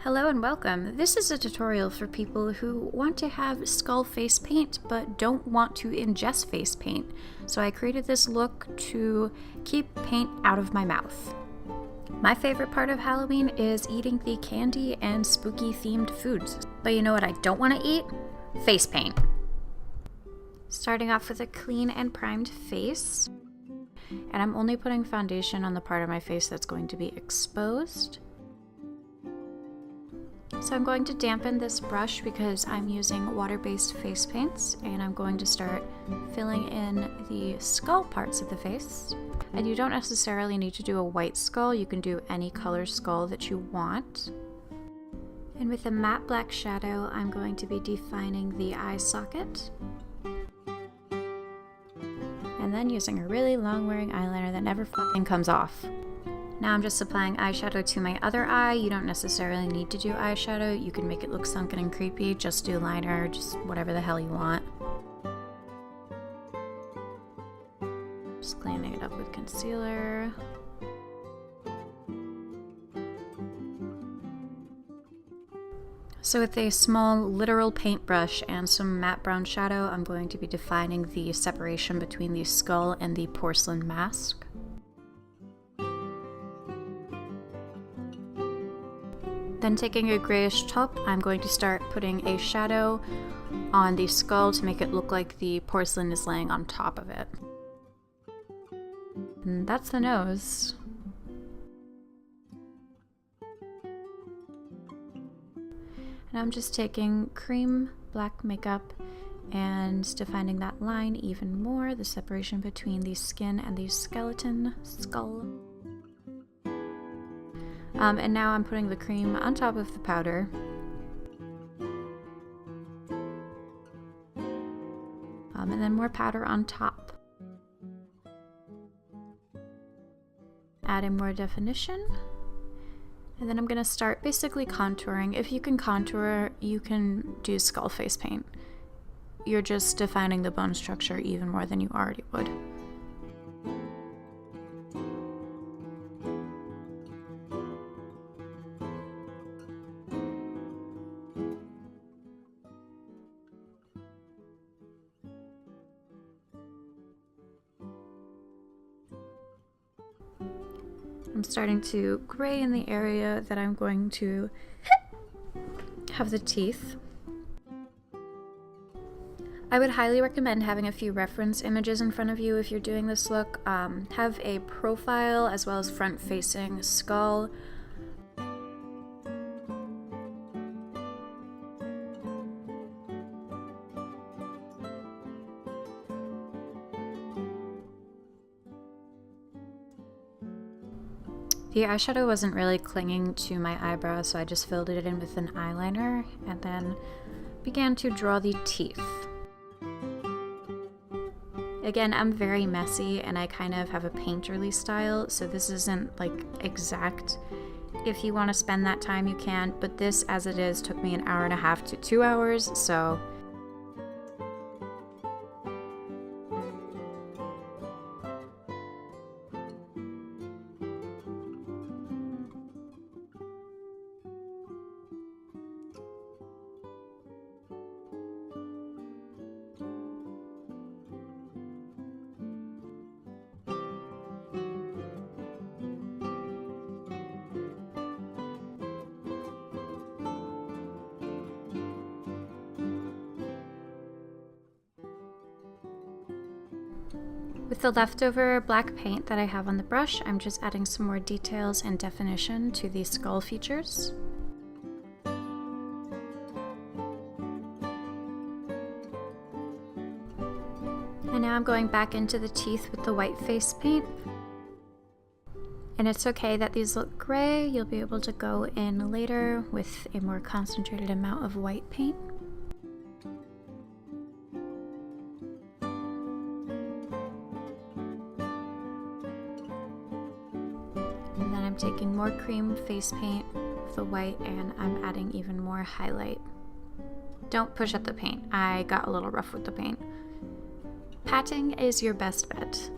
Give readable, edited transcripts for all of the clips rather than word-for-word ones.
Hello and welcome. This is a tutorial for people who want to have skull face paint but don't want to ingest face paint. So I created this look to keep paint out of my mouth. My favorite part of Halloween is eating the candy and spooky themed foods. But you know what I don't want to eat? Face paint. Starting off with a clean and primed face. And I'm only putting foundation on the part of my face that's going to be exposed. So I'm going to dampen this brush because I'm using water-based face paints, and I'm going to start filling in the skull parts of the face. And you don't necessarily need to do a white skull, you can do any color skull that you want. And with a matte black shadow, I'm going to be defining the eye socket. And then using a really long-wearing eyeliner that never fucking comes off. Now I'm just applying eyeshadow to my other eye. You don't necessarily need to do eyeshadow. You can make it look sunken and creepy. Just do liner, just whatever the hell you want. Just cleaning it up with concealer. So with a small literal paintbrush and some matte brown shadow, I'm going to be defining the separation between the skull and the porcelain mask. Then taking a grayish taupe, I'm going to start putting a shadow on the skull to make it look like the porcelain is laying on top of it. And that's the nose. And I'm just taking cream black makeup and defining that line even more, the separation between the skin and the skeleton skull. And now I'm putting the cream on top of the powder. And then more powder on top. Adding more definition. And then I'm going to start basically contouring. If you can contour, you can do skull face paint. You're just defining the bone structure even more than you already would. I'm starting to gray in the area that I'm going to have the teeth. I would highly recommend having a few reference images in front of you if you're doing this look. Have a profile as well as front-facing skull. The eyeshadow wasn't really clinging to my eyebrow, so I just filled it in with an eyeliner and then began to draw the teeth. Again, I'm very messy and I kind of have a painterly style, so this isn't like exact. If you want to spend that time, you can, but this as it is took me an hour and a half to 2 hours, so with the leftover black paint that I have on the brush, I'm just adding some more details and definition to the skull features. And now I'm going back into the teeth with the white face paint. And it's okay that these look gray, you'll be able to go in later with a more concentrated amount of white paint. And then I'm taking more cream face paint with the white and I'm adding even more highlight. Don't push up the paint. I got a little rough with the paint. Patting is your best bet.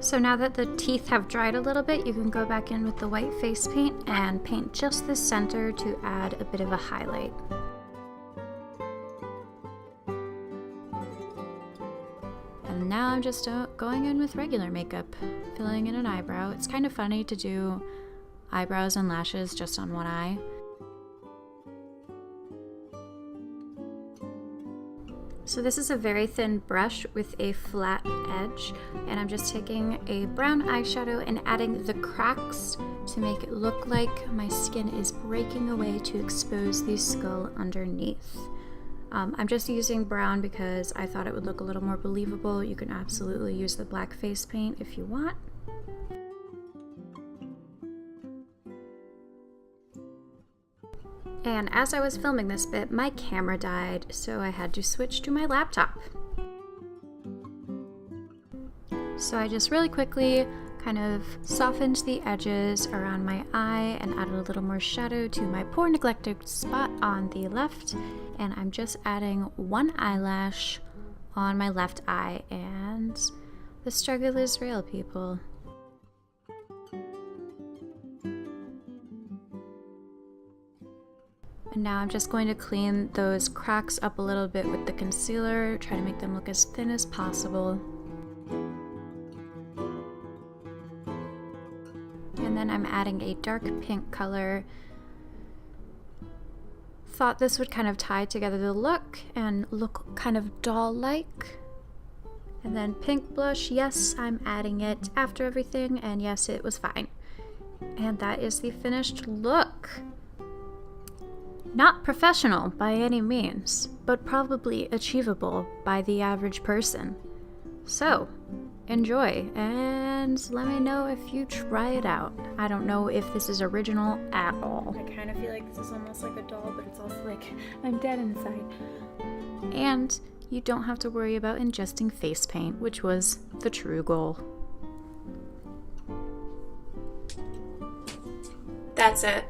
So now that the teeth have dried a little bit, you can go back in with the white face paint and paint just the center to add a bit of a highlight. And now I'm just going in with regular makeup, filling in an eyebrow. It's kind of funny to do eyebrows and lashes just on one eye. So this is a very thin brush with a flat edge, and I'm just taking a brown eyeshadow and adding the cracks to make it look like my skin is breaking away to expose the skull underneath. I'm just using brown because I thought it would look a little more believable. You can absolutely use the black face paint if you want. And as I was filming this bit, my camera died, so I had to switch to my laptop. So I just really quickly kind of softened the edges around my eye and added a little more shadow to my poor neglected spot on the left. And I'm just adding one eyelash on my left eye, and the struggle is real, people. And now I'm just going to clean those cracks up a little bit with the concealer, try to make them look as thin as possible. And then I'm adding a dark pink color. Thought this would kind of tie together the look and look kind of doll-like. And then pink blush, yes, I'm adding it after everything, and yes, it was fine. And that is the finished look. Not professional by any means, but probably achievable by the average person. So, enjoy, and let me know if you try it out. I don't know if this is original at all. I kind of feel like this is almost like a doll, but it's also like I'm dead inside. And you don't have to worry about ingesting face paint, which was the true goal. That's it.